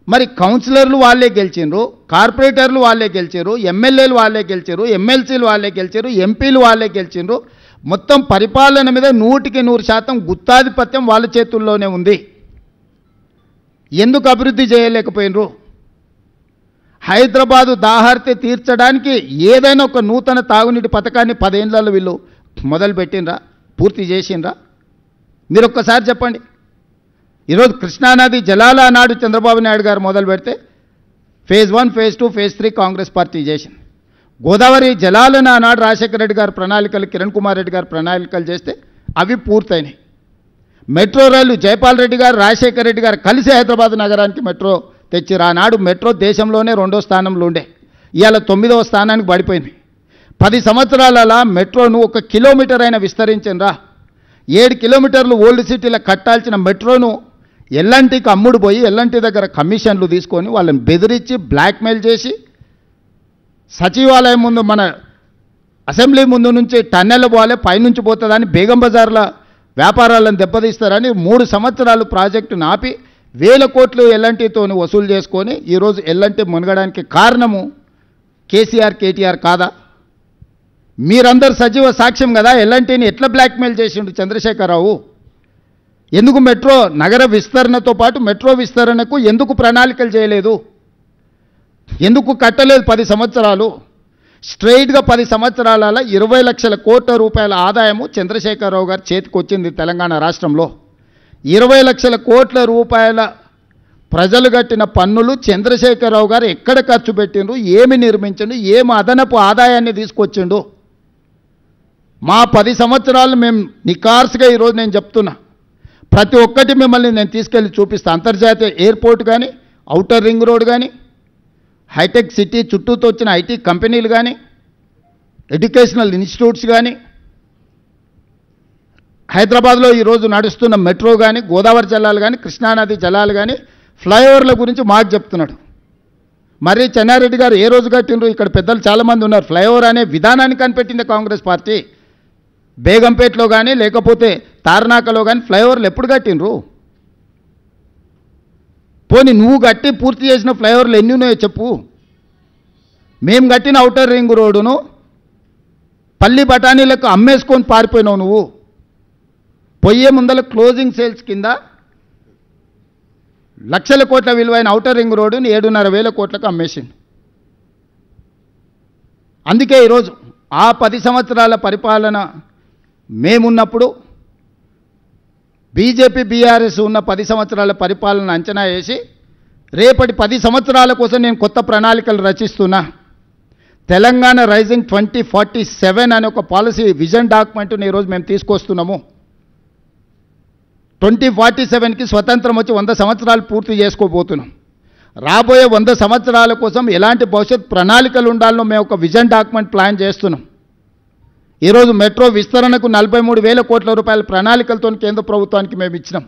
మరి కౌన్సిలర్లు వాళ్ళే గెలిచిండ్రు, కార్పొరేటర్లు వాళ్ళే గెలిచారు, ఎమ్మెల్యేలు వాళ్ళే గెలిచారు, ఎమ్మెల్సీలు వాళ్ళే గెలిచారు, ఎంపీలు వాళ్ళే గెలిచిండ్రు. మొత్తం పరిపాలన మీద 100% గుత్తాధిపత్యం వాళ్ళ చేతుల్లోనే ఉంది. ఎందుకు అభివృద్ధి చేయలేకపోయినరు? హైదరాబాదు దాహార్తి తీర్చడానికి ఏదైనా ఒక నూతన తాగునీటి పథకాన్ని 10 ఏళ్లలో వీళ్ళు మొదలుపెట్టినరా? పూర్తి చేసిండ్రా? మీరు ఒక్కసారి చెప్పండి. ఈరోజు కృష్ణానది జలాల నాడు చంద్రబాబు నాయుడు గారు మొదలు పెడితే phase 1, phase 2, phase 3 Congress party చేసింది. గోదావరి జలాలను ఆనాడు రాజశేఖర రెడ్డి గారు ప్రణాళికలు, కిరణ్ కుమార్ రెడ్డి గారు ప్రణాళికలు చేస్తే అవి పూర్తయినాయి. మెట్రో రైలు జైపాల్ రెడ్డి గారు, రాజశేఖర రెడ్డి గారు కలిసి హైదరాబాద్ నగరానికి మెట్రో తెచ్చారు. ఆనాడు మెట్రో దేశంలోనే 2వ స్థానంలో ఉండే, ఇవాళ 9వ స్థానానికి పడిపోయింది. 10 సంవత్సరాలలో మెట్రోను 1 కిలోమీటర్ అయినా విస్తరించిండ్రా? 7 కిలోమీటర్లు ఓల్డ్ సిటీలో కట్టాల్సిన మెట్రోను ఎల్ఎన్టీకి అమ్ముడు పోయి ఎల్ఎన్టీ దగ్గర కమిషన్లు తీసుకొని వాళ్ళని బెదిరించి బ్లాక్మెయిల్ చేసి సచివాలయం ముందు, మన అసెంబ్లీ ముందు నుంచి టన్నెల్ పోవాలి, పైనుంచి పోతుందని బేగం బజార్ల వ్యాపారాలను దెబ్బతీస్తారని 3 సంవత్సరాలు ప్రాజెక్టును ఆపి 1000 కోట్లు ఎల్ఎన్టీతో వసూలు చేసుకొని ఈరోజు ఎల్ఎన్టీ మునగడానికి కారణము కేసీఆర్, కేటీఆర్ కాదా? మీరందరూ సజీవ సాక్ష్యం కదా. ఎల్ఎన్టీని ఎట్లా బ్లాక్మెయిల్ చేసిండు చంద్రశేఖరరావు? ఎందుకు మెట్రో నగర విస్తరణతో పాటు మెట్రో విస్తరణకు ఎందుకు ప్రణాళికలు చేయలేదు? ఎందుకు కట్టలేదు? 10 సంవత్సరాలు స్ట్రైట్గా 10 సంవత్సరాల 20 లక్షల కోట్ల రూపాయల ఆదాయము చంద్రశేఖరరావు గారి చేతికి వచ్చింది తెలంగాణ రాష్ట్రంలో. 20 లక్షల కోట్ల రూపాయల ప్రజలు కట్టిన పన్నులు చంద్రశేఖరరావు గారు ఎక్కడ ఖర్చు పెట్టిండ్రు, ఏమి నిర్మించిండు, ఏమి అదనపు ఆదాయాన్ని తీసుకొచ్చిండు? మా 10 సంవత్సరాలు మేము నికార్స్గా ఈరోజు నేను చెప్తున్నా, ప్రతి ఒక్కటి మిమ్మల్ని నేను తీసుకెళ్ళి చూపిస్తాను. అంతర్జాతీయ ఎయిర్పోర్ట్ కానీ, ఔటర్ రింగ్ రోడ్ కానీ, హైటెక్ సిటీ చుట్టూతో వచ్చిన ఐటీ కంపెనీలు కానీ, ఎడ్యుకేషనల్ ఇన్స్టిట్యూట్స్ కానీ, హైదరాబాద్లో ఈరోజు నడుస్తున్న మెట్రో కానీ, గోదావరి జలాలు కానీ, కృష్ణానది జలాలు కానీ, ఫ్లైఓవర్ల గురించి మాకు చెప్తున్నాడు. మరి చెన్నారెడ్డి గారు ఏ రోజు కట్టిండ్రు? ఇక్కడ పెద్దలు చాలామంది ఉన్నారు. ఫ్లైఓవర్ అనే విధానాన్ని కనిపెట్టింది కాంగ్రెస్ పార్టీ. బేగంపేటలో కానీ లేకపోతే తార్నాకలో కానీ ఫ్లైఓవర్లు ఎప్పుడు కట్టిండ్రు? పోనీ నువ్వు కట్టి పూర్తి చేసిన ఫ్లైఓవర్లు ఎన్ని ఉన్నాయో చెప్పు. మేము కట్టిన ఔటర్ రింగ్ రోడ్డును పల్లి బఠానీలకు అమ్మేసుకొని పారిపోయినావు నువ్వు. పోయే ముందల క్లోజింగ్ సేల్స్ కింద లక్షల కోట్ల విలువైన ఔటర్ రింగ్ రోడ్డుని 7,500 కోట్లకు అమ్మేసిండు. అందుకే ఈరోజు ఆ 10 సంవత్సరాల పరిపాలన మేమున్నప్పుడు, బీజేపీ బీఆర్ఎస్ ఉన్న 10 సంవత్సరాల పరిపాలన అంచనా వేసి రేపటి 10 సంవత్సరాల కోసం నేను కొత్త ప్రణాళికలు రచిస్తున్నా. తెలంగాణ రైజింగ్ 2047 అనే ఒక పాలసీ విజన్ డాక్యుమెంట్ని ఈరోజు మేము తీసుకొస్తున్నాము. 2047కి స్వతంత్రం వచ్చి 100 సంవత్సరాలు పూర్తి చేసుకోబోతున్నాం. రాబోయే 100 సంవత్సరాల కోసం ఎలాంటి భవిష్యత్ ప్రణాళికలు ఉండాలనో మేము ఒక విజన్ డాక్యుమెంట్ ప్లాన్ చేస్తున్నాం. ఈరోజు మెట్రో విస్తరణకు 43,000 కోట్ల రూపాయల ప్రణాళికలతో కేంద్ర ప్రభుత్వానికి మేము ఇచ్చినాం.